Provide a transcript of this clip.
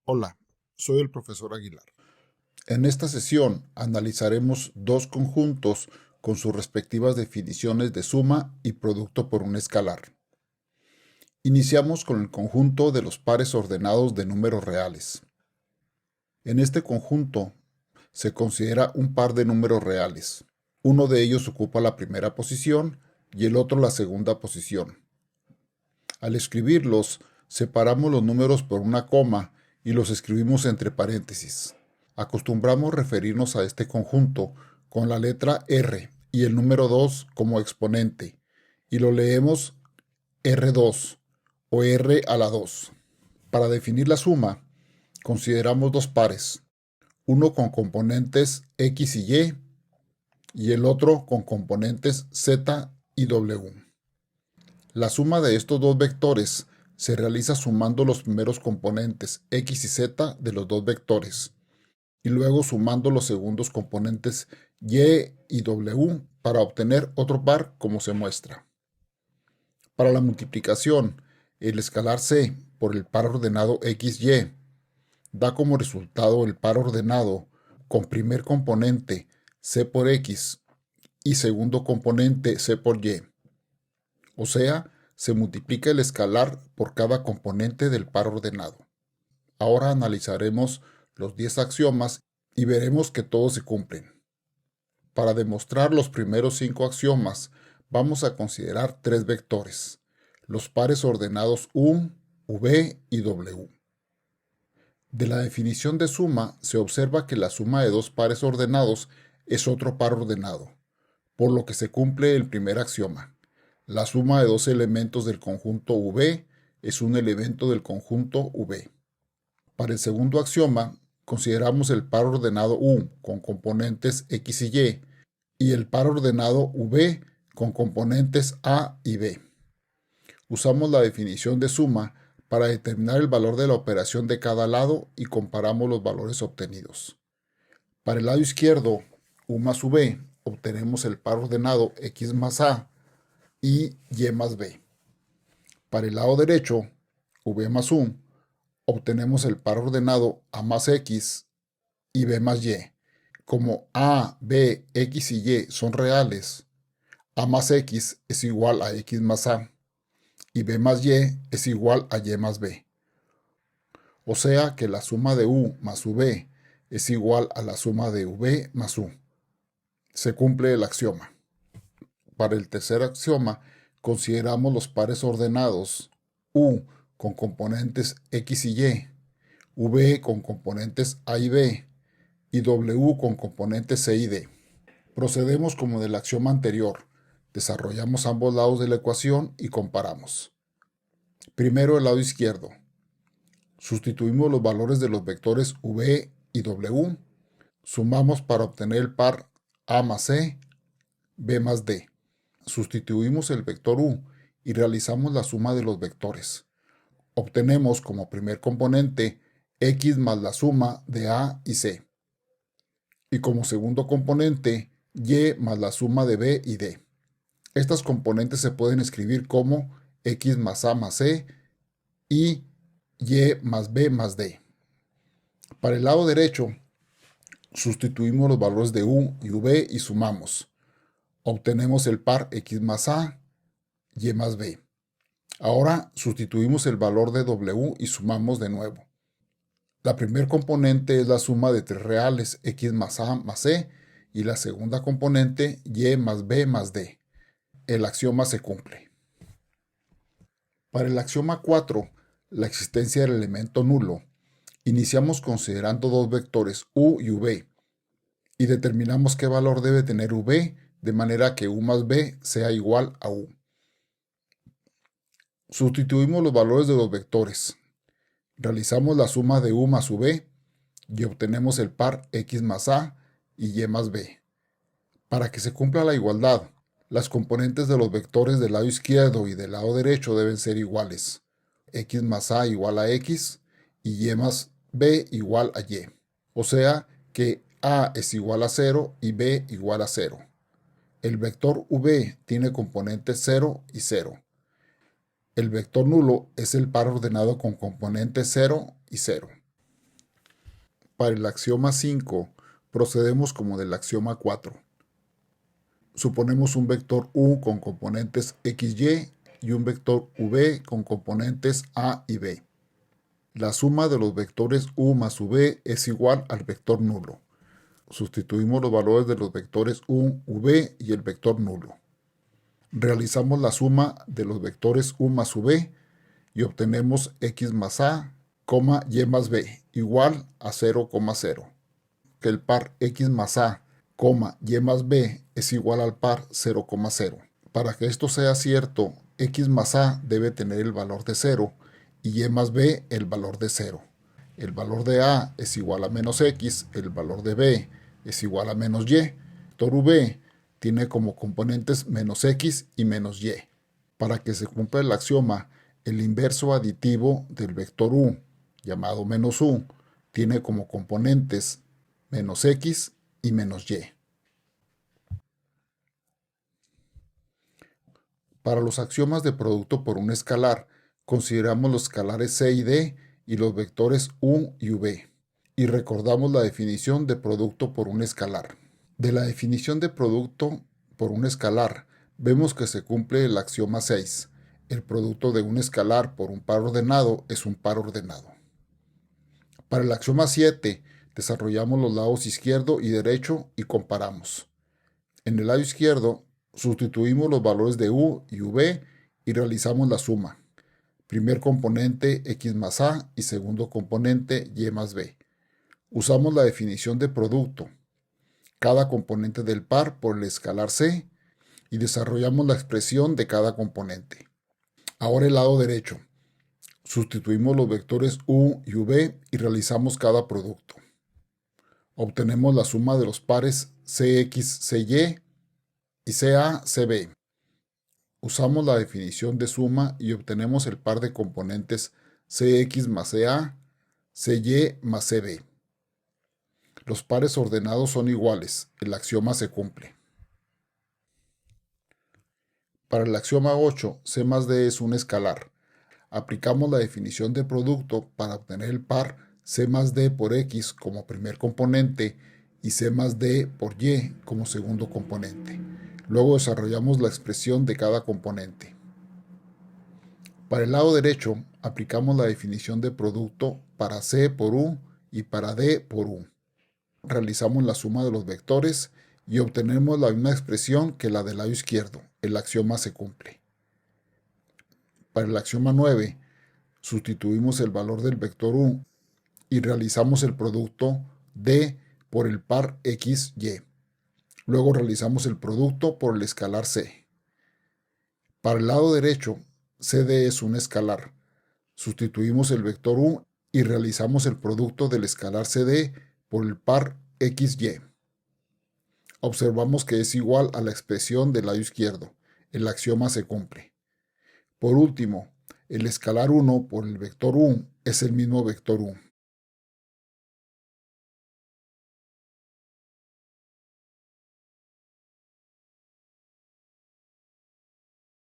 Hola, soy el profesor Aguilar. En esta sesión analizaremos dos conjuntos con sus respectivas definiciones de suma y producto por un escalar. Iniciamos con el conjunto de los pares ordenados de números reales. En este conjunto se considera un par de números reales. Uno de ellos ocupa la primera posición y el otro la segunda posición. Al escribirlos, separamos los números por una coma y los escribimos entre paréntesis. Acostumbramos referirnos a este conjunto con la letra R y el número 2 como exponente, y lo leemos R2 o R a la 2. Para definir la suma, consideramos dos pares, uno con componentes X y el otro con componentes Z y W. La suma de estos dos vectores se realiza sumando los primeros componentes x y z de los dos vectores, y luego sumando los segundos componentes y y w para obtener otro par como se muestra. Para la multiplicación, el escalar c por el par ordenado xy da como resultado el par ordenado con primer componente c por x y segundo componente c por y. O sea, se multiplica el escalar por cada componente del par ordenado. Ahora analizaremos los 10 axiomas y veremos que todos se cumplen. Para demostrar los primeros 5 axiomas, vamos a considerar tres vectores, los pares ordenados u, v y w. De la definición de suma se observa que la suma de dos pares ordenados es otro par ordenado, por lo que se cumple el primer axioma. La suma de dos elementos del conjunto V es un elemento del conjunto V. Para el segundo axioma, consideramos el par ordenado U con componentes X y el par ordenado V con componentes A y B. Usamos la definición de suma para determinar el valor de la operación de cada lado y comparamos los valores obtenidos. Para el lado izquierdo, U más V, obtenemos el par ordenado X más A y y más b. Para el lado derecho, v más u, obtenemos el par ordenado a más x y b más y. Como a, b, x y y son reales, a más x es igual a x más a y b más y es igual a y más b. O sea que la suma de u más v es igual a la suma de v más u. Se cumple el axioma. Para el tercer axioma, consideramos los pares ordenados U con componentes X y Y, V con componentes A y B y W con componentes C y D. Procedemos como del axioma anterior. Desarrollamos ambos lados de la ecuación y comparamos. Primero el lado izquierdo. Sustituimos los valores de los vectores V y W. Sumamos para obtener el par A más C, B más D. Sustituimos el vector u y realizamos la suma de los vectores. Obtenemos como primer componente x más la suma de a y c. Y como segundo componente y más la suma de b y d. Estas componentes se pueden escribir como x más a más c y más b más d. Para el lado derecho, sustituimos los valores de u y v y sumamos. Obtenemos el par x más a, y más b. Ahora sustituimos el valor de w y sumamos de nuevo. La primer componente es la suma de tres reales x más a más c y la segunda componente y más b más d. El axioma se cumple. Para el axioma 4, la existencia del elemento nulo, iniciamos considerando dos vectores u y v y determinamos qué valor debe tener v de manera que u más b sea igual a u. Sustituimos los valores de los vectores. Realizamos la suma de u más v y obtenemos el par x más a y y más b. Para que se cumpla la igualdad, las componentes de los vectores del lado izquierdo y del lado derecho deben ser iguales. X más a igual a x y más b igual a y. O sea que a es igual a 0 y b igual a 0. El vector v tiene componentes 0 y 0. El vector nulo es el par ordenado con componentes 0 y 0. Para el axioma 5, procedemos como del axioma 4. Suponemos un vector u con componentes xy y un vector v con componentes a y b. La suma de los vectores u más v es igual al vector nulo. Sustituimos los valores de los vectores u, v y el vector nulo. Realizamos la suma de los vectores u más v y obtenemos x más a, y más b igual a 0,0. Que el par x más a, y más b es igual al par 0,0. Para que esto sea cierto, x más a debe tener el valor de 0 y y más b el valor de 0. El valor de a es igual a menos x, el valor de b es igual a menos y. Vector v tiene como componentes menos x y menos y. Para que se cumpla el axioma, el inverso aditivo del vector u, llamado menos u, tiene como componentes menos x y menos y. Para los axiomas de producto por un escalar, consideramos los escalares c y d y los vectores u y v, y recordamos la definición de producto por un escalar. De la definición de producto por un escalar, vemos que se cumple el axioma 6. El producto de un escalar por un par ordenado es un par ordenado. Para el axioma 7, desarrollamos los lados izquierdo y derecho y comparamos. En el lado izquierdo, sustituimos los valores de u y v y realizamos la suma. Primer componente x más a y segundo componente y más b. Usamos la definición de producto, cada componente del par por el escalar c, y desarrollamos la expresión de cada componente. Ahora el lado derecho. Sustituimos los vectores u y v y realizamos cada producto. Obtenemos la suma de los pares cx, cy y ca, cb. Usamos la definición de suma y obtenemos el par de componentes cx más ca, cy más cb. Los pares ordenados son iguales, el axioma se cumple. Para el axioma 8, c más d es un escalar. Aplicamos la definición de producto para obtener el par c más d por x como primer componente y c más d por y como segundo componente. Luego desarrollamos la expresión de cada componente. Para el lado derecho, aplicamos la definición de producto para c por u y para d por u. Realizamos la suma de los vectores y obtenemos la misma expresión que la del lado izquierdo. El axioma se cumple. Para el axioma 9, sustituimos el valor del vector u y realizamos el producto d por el par x, y. Luego realizamos el producto por el escalar c. Para el lado derecho, cd es un escalar. Sustituimos el vector u y realizamos el producto del escalar cd por el par xy. Observamos que es igual a la expresión del lado izquierdo. El axioma se cumple. Por último, el escalar 1 por el vector u es el mismo vector u.